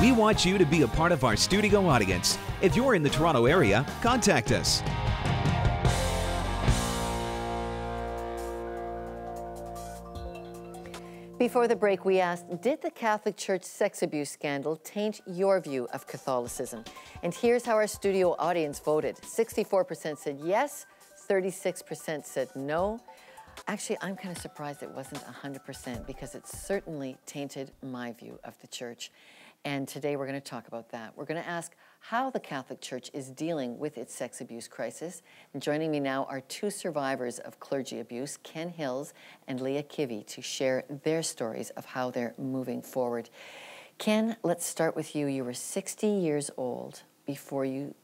We want you to be a part of our studio audience. If you're in the Toronto area, contact us. Before the break, we asked, did the Catholic Church sex abuse scandal taint your view of Catholicism? And here's how our studio audience voted. 64% said yes, 36% said no. Actually, I'm kind of surprised it wasn't 100% because it certainly tainted my view of the Church. And today we're going to talk about that. We're going to ask how the Catholic Church is dealing with its sex abuse crisis. And joining me now are two survivors of clergy abuse, Ken Hills and Leah Kivy, to share their stories of how they're moving forward. Ken, let's start with you. You were 60 years old before you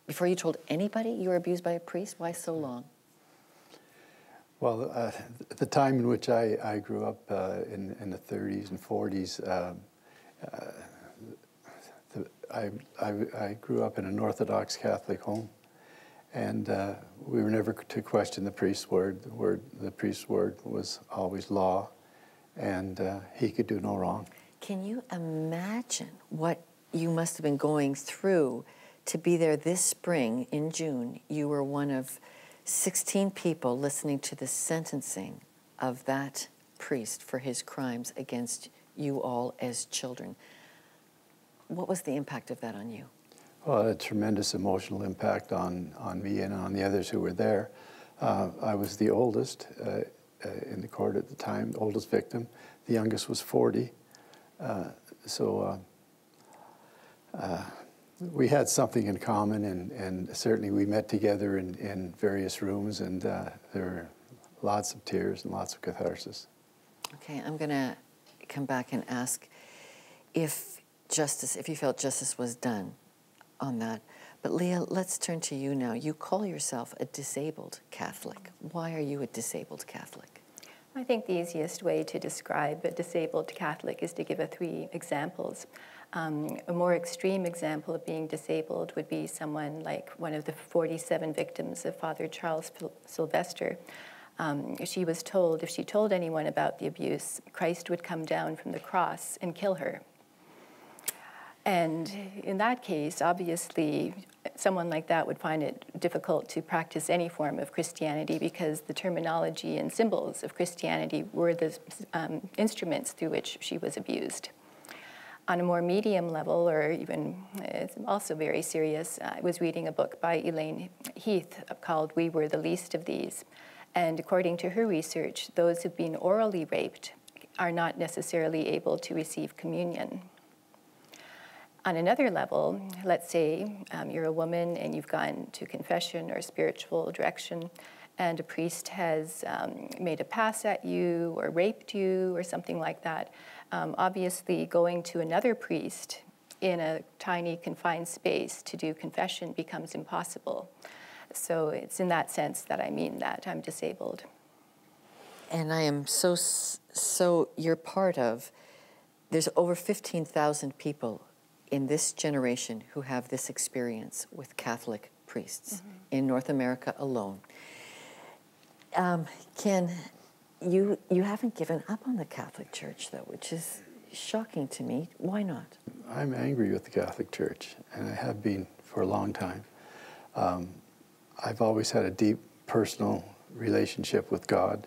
told anybody you were abused by a priest. Why so long? Well, the time in which I grew up in the 30s and 40s, I grew up in an Orthodox Catholic home, and we were never to question the priest's word. The priest's word was always law, and he could do no wrong. Can you imagine what you must have been going through to be there this spring in June? You were one of 16 people listening to the sentencing of that priest for his crimes against you all as children. What was the impact of that on you? Well, a tremendous emotional impact on me and on the others who were there. I was the oldest in the court at the time, the oldest victim. The youngest was 40. We had something in common, and certainly we met together in various rooms, and there were lots of tears and lots of catharsis. Okay, I'm going to come back and ask if you felt justice was done on that. But Leah, let's turn to you now. You call yourself a disabled Catholic. Why are you a disabled Catholic? I think the easiest way to describe a disabled Catholic is to give 3 examples. A more extreme example of being disabled would be someone like one of the 47 victims of Father Charles Sylvester. She was told if she told anyone about the abuse, Christ would come down from the cross and kill her. And in that case, obviously, someone like that would find it difficult to practice any form of Christianity because the terminology and symbols of Christianity were the instruments through which she was abused. On a more medium level, or even it's also very serious, I was reading a book by Elaine Heath called We Were the Least of These. And according to her research, those who've been orally raped are not necessarily able to receive communion. On another level, let's say you're a woman and you've gone to confession or spiritual direction, and a priest has made a pass at you or raped you or something like that. Obviously, going to another priest in a tiny confined space to do confession becomes impossible. So it's in that sense that I mean that I'm disabled. And I am so you're part of, there's over 15,000 people in this generation who have this experience with Catholic priests in North America alone. Ken, you haven't given up on the Catholic Church, though, which is shocking to me. Why not? I'm angry with the Catholic Church, and I have been for a long time. I've always had a deep personal relationship with God.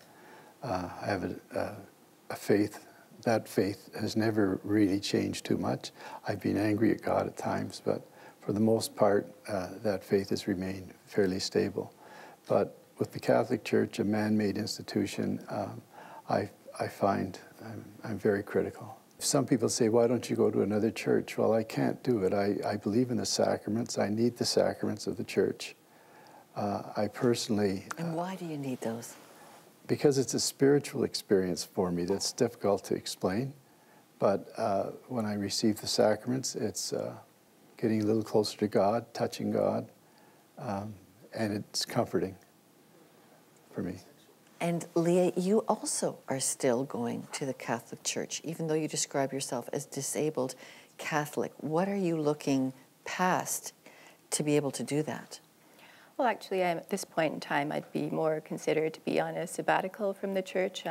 I have a faith. That faith has never really changed too much. I've been angry at God at times, but for the most part, that faith has remained fairly stable. But with the Catholic Church, a man-made institution, I find I'm very critical. Some people say, why don't you go to another church? Well, I can't do it. I believe in the sacraments. I need the sacraments of the church. I personally... And why do you need those? Because it's a spiritual experience for me that's difficult to explain. But when I receive the sacraments, it's getting a little closer to God, touching God, and it's comforting for me. And Leah, you also are still going to the Catholic Church, even though you describe yourself as disabled Catholic. What are you looking past to be able to do that? Well, actually, at this point in time, I'd be more considered to be on a sabbatical from the church.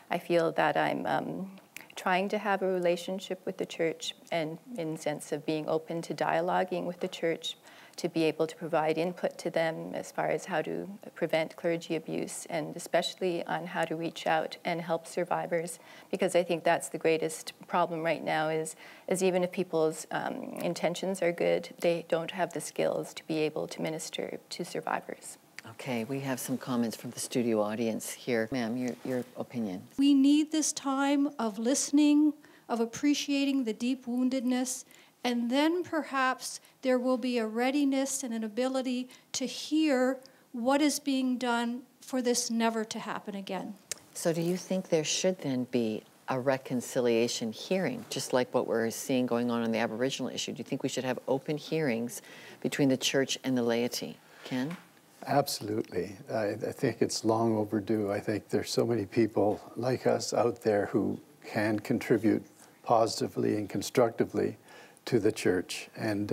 I feel that I'm trying to have a relationship with the church, and in the sense of being open to dialoguing with the church, to be able to provide input to them as far as how to prevent clergy abuse, and especially on how to reach out and help survivors, because I think that's the greatest problem right now is even if people's intentions are good, they don't have the skills to be able to minister to survivors. Okay, we have some comments from the studio audience here. Ma'am, your opinion. We need this time of listening, of appreciating the deep woundedness, and then perhaps there will be a readiness and an ability to hear what is being done for this never to happen again. So do you think there should then be a reconciliation hearing, just like what we're seeing going on the Aboriginal issue? Do you think we should have open hearings between the church and the laity? Ken? Absolutely. I think it's long overdue. I think there's so many people like us out there who can contribute positively and constructively to the church. And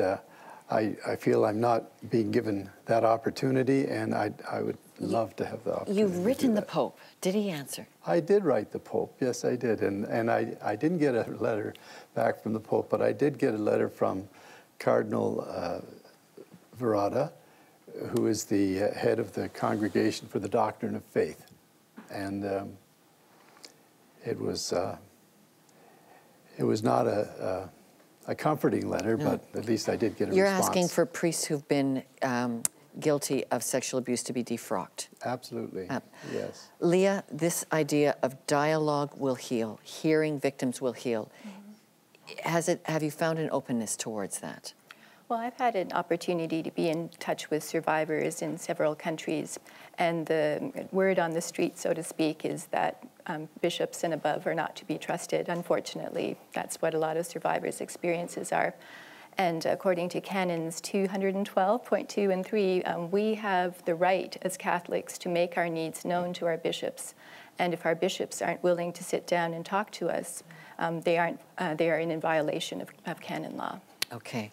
I feel I'm not being given that opportunity, and I would love to have the opportunity. You've written the Pope. Did he answer? I did write the Pope. Yes, I did. And I didn't get a letter back from the Pope, but I did get a letter from Cardinal Verada, who is the head of the Congregation for the Doctrine of Faith. And it was not a comforting letter, but at least I did get a response. You're asking for priests who've been guilty of sexual abuse to be defrocked. Absolutely, yes. Leah, this idea of dialogue will heal, hearing victims will heal. Have you found an openness towards that? Well, I've had an opportunity to be in touch with survivors in several countries, and the word on the street, so to speak, is that bishops and above are not to be trusted. Unfortunately, that's what a lot of survivors' experiences are. And according to Canons 212.2 and 3, we have the right as Catholics to make our needs known to our bishops. And if our bishops aren't willing to sit down and talk to us, they are in violation of canon law. Okay.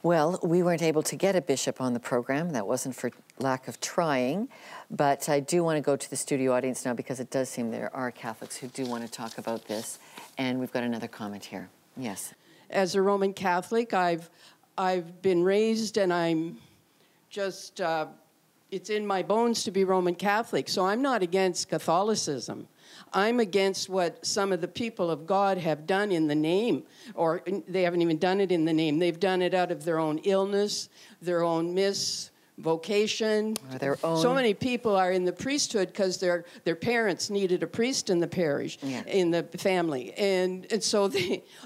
Well, we weren't able to get a bishop on the program. That wasn't for lack of trying. But I do want to go to the studio audience now, because it does seem there are Catholics who do want to talk about this. And we've got another comment here. Yes. As a Roman Catholic, I've been raised, and I'm just, it's in my bones to be Roman Catholic. So I'm not against Catholicism. I'm against what some of the people of God have done in the name, or they haven't even done it in the name. They've done it out of their own illness, their own misvocation. Their own... So many people are in the priesthood because their parents needed a priest in the parish, in the family. And so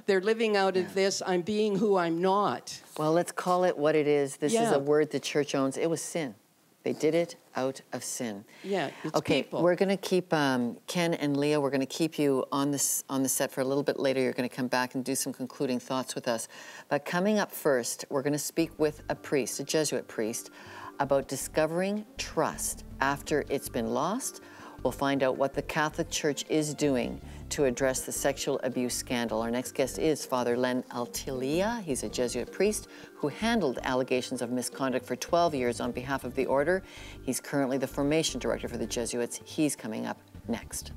they're living out of this, I'm being who I'm not. Well, let's call it what it is. This is a word the church owns. It was sin. They did it out of sin. Yeah, it's okay, people. We're going to keep Ken and Leah. We're going to keep you on the set for a little bit later. You're going to come back and do some concluding thoughts with us. But coming up first, we're going to speak with a priest, a Jesuit priest, about discovering trust after it's been lost. We'll find out what the Catholic Church is doing to address the sexual abuse scandal. Our next guest is Father Len Altilia. He's a Jesuit priest who handled allegations of misconduct for 12 years on behalf of the order. He's currently the formation director for the Jesuits. He's coming up next.